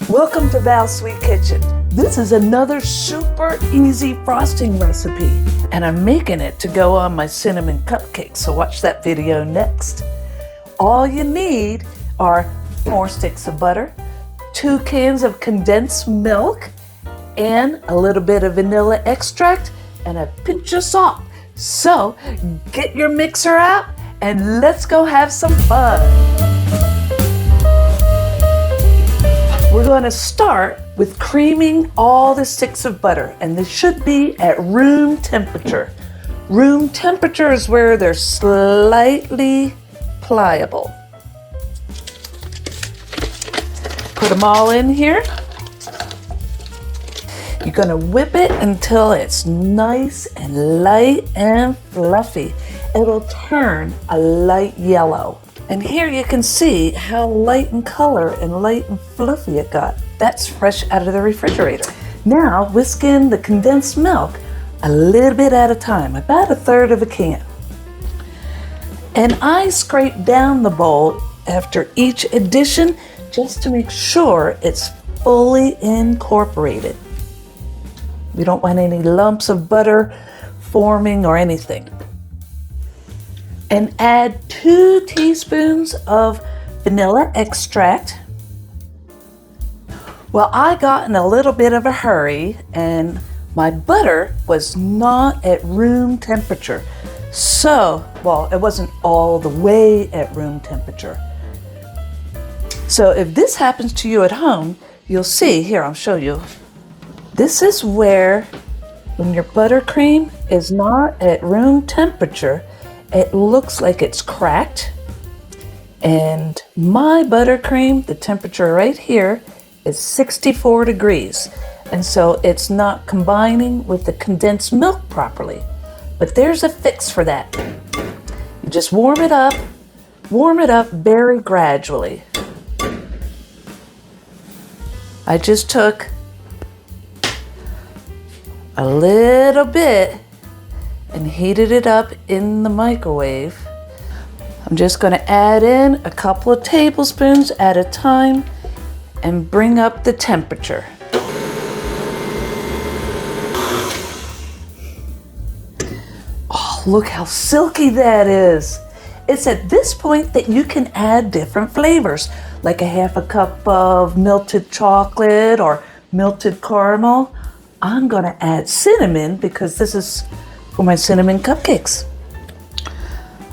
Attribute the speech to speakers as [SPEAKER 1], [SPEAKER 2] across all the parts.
[SPEAKER 1] Welcome to Val's Sweet Kitchen. This is another super easy frosting recipe, and I'm making it to go on my cinnamon cupcakes, so watch that video next. All you need are 4 sticks of butter, 2 cans of condensed milk, and a little bit of vanilla extract, and a pinch of salt. So get your mixer out and let's go have some fun. We're going to start with creaming all the sticks of butter, and they should be at room temperature. Room temperature is where they're slightly pliable. Put them all in here. You're going to whip it until it's nice and light and fluffy. It'll turn a light yellow. And here you can see how light in color and light and fluffy it got. That's fresh out of the refrigerator. Now whisk in the condensed milk a little bit at a time, about 1/3 of a can. And I scrape down the bowl after each addition just to make sure it's fully incorporated. We don't want any lumps of butter forming or anything. And add 2 teaspoons of vanilla extract. Well, I got in a little bit of a hurry and my butter was not at room temperature. So, well, it wasn't all the way at room temperature. So if this happens to you at home, you'll see, here, I'll show you. This is where, when your buttercream is not at room temperature, it looks like it's cracked. And my buttercream, the temperature right here is 64 degrees. And so it's not combining with the condensed milk properly. But there's a fix for that. You just warm it up very gradually. I just took a little bit and heated it up in the microwave. I'm just going to add in a couple of tablespoons at a time and bring up the temperature. Oh, look how silky that is. It's at this point that you can add different flavors, like 1/2 cup of melted chocolate or melted caramel. I'm going to add cinnamon because this is for my cinnamon cupcakes.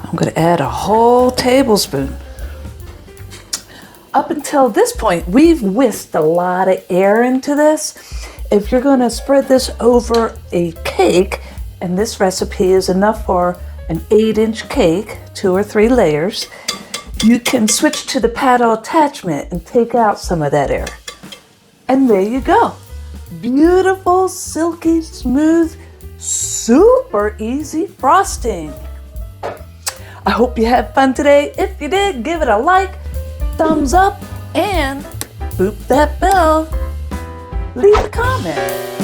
[SPEAKER 1] I'm going to add a whole tablespoon. Up until this point, we've whisked a lot of air into this. If you're going to spread this over a cake, and this recipe is enough for an 8-inch cake, 2 or 3 layers, you can switch to the paddle attachment and take out some of that air. And there you go. Beautiful, silky, smooth, super easy frosting. I hope you had fun today. If you did, give it a like, thumbs up, and boop that bell. Leave a comment.